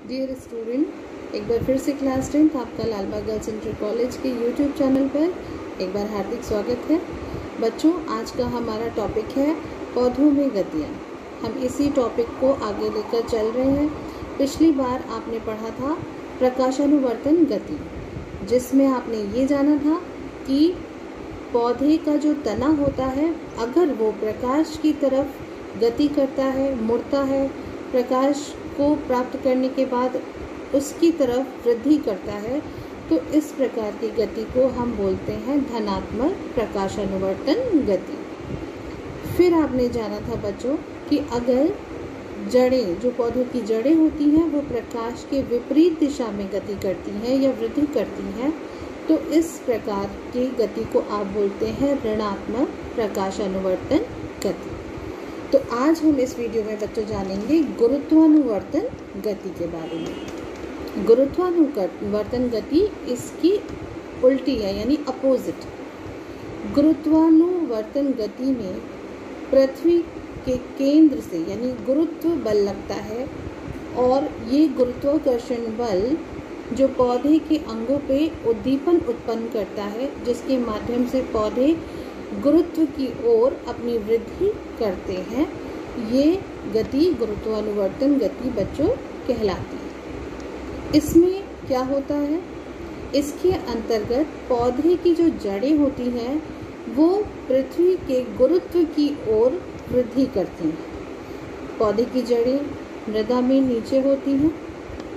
Dear student, एक बार फिर से क्लास 10 आपका लालबाग गर्ल्स इंटर कॉलेज के यूट्यूब चैनल पर एक बार हार्दिक स्वागत है। बच्चों, आज का हमारा टॉपिक है पौधों में गतियाँ। हम इसी टॉपिक को आगे लेकर चल रहे हैं। पिछली बार आपने पढ़ा था प्रकाशानुवर्तन गति, जिसमें आपने ये जाना था कि पौधे का जो तना होता है, अगर वो प्रकाश की तरफ गति करता है, मुड़ता है, प्रकाश को प्राप्त करने के बाद उसकी तरफ वृद्धि करता है, तो इस प्रकार की गति को हम बोलते हैं धनात्मक प्रकाशानुवर्तन गति। फिर आपने जाना था बच्चों कि अगर जड़ें, जो पौधों की जड़ें होती हैं, वो प्रकाश के विपरीत दिशा में गति करती हैं या वृद्धि करती हैं, तो इस प्रकार की गति को आप बोलते हैं ऋणात्मक प्रकाशानुवर्तन गति। तो आज हम इस वीडियो में बच्चों जानेंगे गुरुत्वानुवर्तन गति के बारे में। गुरुत्वानुवर्तन गति इसकी उल्टी है, यानी अपोजिट। गुरुत्वानुवर्तन गति में पृथ्वी के केंद्र से यानी गुरुत्व बल लगता है, और ये गुरुत्वाकर्षण बल जो पौधे के अंगों पे उद्दीपन उत्पन्न करता है, जिसके माध्यम से पौधे गुरुत्व की ओर अपनी वृद्धि करते हैं, ये गति गुरुत्वानुवर्तन गति बच्चों कहलाती है। इसमें क्या होता है, इसके अंतर्गत पौधे की जो जड़ें होती हैं वो पृथ्वी के गुरुत्व की ओर वृद्धि करती हैं। पौधे की जड़ें मृदा में नीचे होती हैं,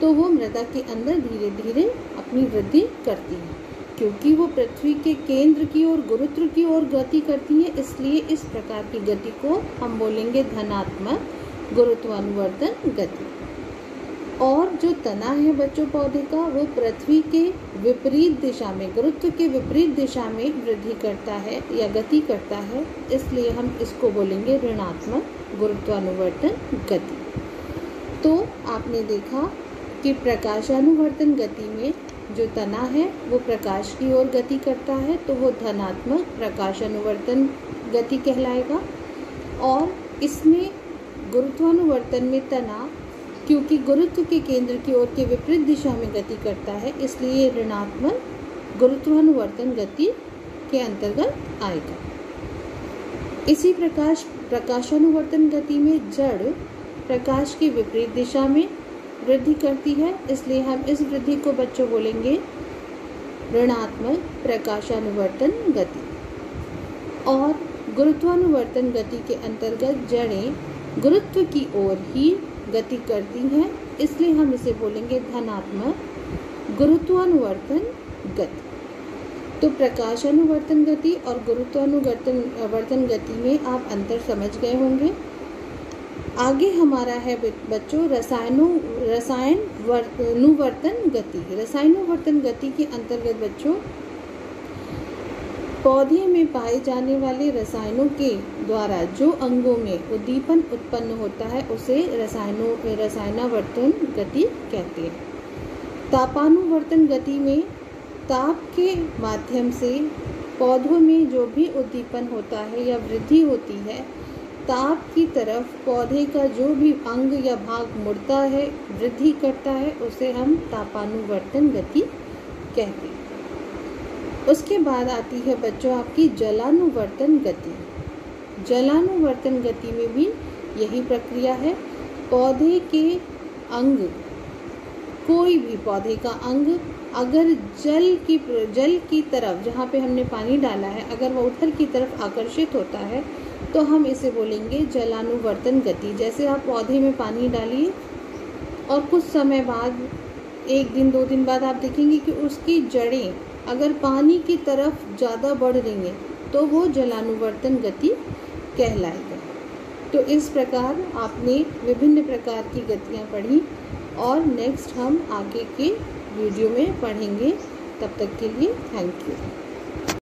तो वो मृदा के अंदर धीरे धीरे अपनी वृद्धि करती हैं। क्योंकि वो पृथ्वी के केंद्र की ओर, गुरुत्व की ओर गति करती है, इसलिए इस प्रकार की गति को हम बोलेंगे धनात्मक गुरुत्वानुवर्तन गति। और जो तना है बच्चों पौधे का, वो पृथ्वी के विपरीत दिशा में, गुरुत्व के विपरीत दिशा में वृद्धि करता है या गति करता है, इसलिए हम इसको बोलेंगे ऋणात्मक गुरुत्वानुवर्तन गति। तो आपने देखा कि प्रकाशानुवर्तन गति में जो तना है वो प्रकाश की ओर गति करता है, तो वो धनात्मक प्रकाशानुवर्तन गति कहलाएगा। और इसमें गुरुत्वानुवर्तन में तना, क्योंकि गुरुत्व के केंद्र की ओर के विपरीत दिशा में गति करता है, इसलिए ऋणात्मक गुरुत्वानुवर्तन गति के अंतर्गत आएगा। इसी प्रकाशानुवर्तन गति में जड़ प्रकाश की विपरीत दिशा में वृद्धि करती है, इसलिए हम इस वृद्धि को बच्चों बोलेंगे ऋणात्मक प्रकाशानुवर्तन गति। और गुरुत्वानुवर्तन गति के अंतर्गत जड़ें गुरुत्व की ओर ही गति करती हैं, इसलिए हम इसे बोलेंगे धनात्मक गुरुत्वानुवर्तन गति। तो प्रकाशानुवर्तन गति और गुरुत्वानुवर्तन गति में आप अंतर समझ गए होंगे। आगे हमारा है बच्चों रसायनुवर्तन गति। रसायनुवर्तन गति के अंतर्गत बच्चों पौधे में पाए जाने वाले रसायनों के द्वारा जो अंगों में उद्दीपन उत्पन्न होता है, उसे रसायनावर्तन गति कहते हैं। तापानुवर्तन गति में ताप के माध्यम से पौधों में जो भी उद्दीपन होता है या वृद्धि होती है, ताप की तरफ पौधे का जो भी अंग या भाग मुड़ता है, वृद्धि करता है, उसे हम तापानुवर्तन गति कहते हैं। उसके बाद आती है बच्चों आपकी जलानुवर्तन गति। जलानुवर्तन गति में भी यही प्रक्रिया है। पौधे के अंग, कोई भी पौधे का अंग अगर जल की तरफ, जहाँ पे हमने पानी डाला है, अगर वह उधर की तरफ आकर्षित होता है, तो हम इसे बोलेंगे जलानुवर्तन गति। जैसे आप पौधे में पानी डालिए और कुछ समय बाद, 1 दिन 2 दिन बाद, आप देखेंगे कि उसकी जड़ें अगर पानी की तरफ ज़्यादा बढ़ रही हैं, तो वो जलानुवर्तन गति कहलाएगा। तो इस प्रकार आपने विभिन्न प्रकार की गतियाँ पढ़ी, और नेक्स्ट हम आगे के वीडियो में पढ़ेंगे। तब तक के लिए थैंक यू।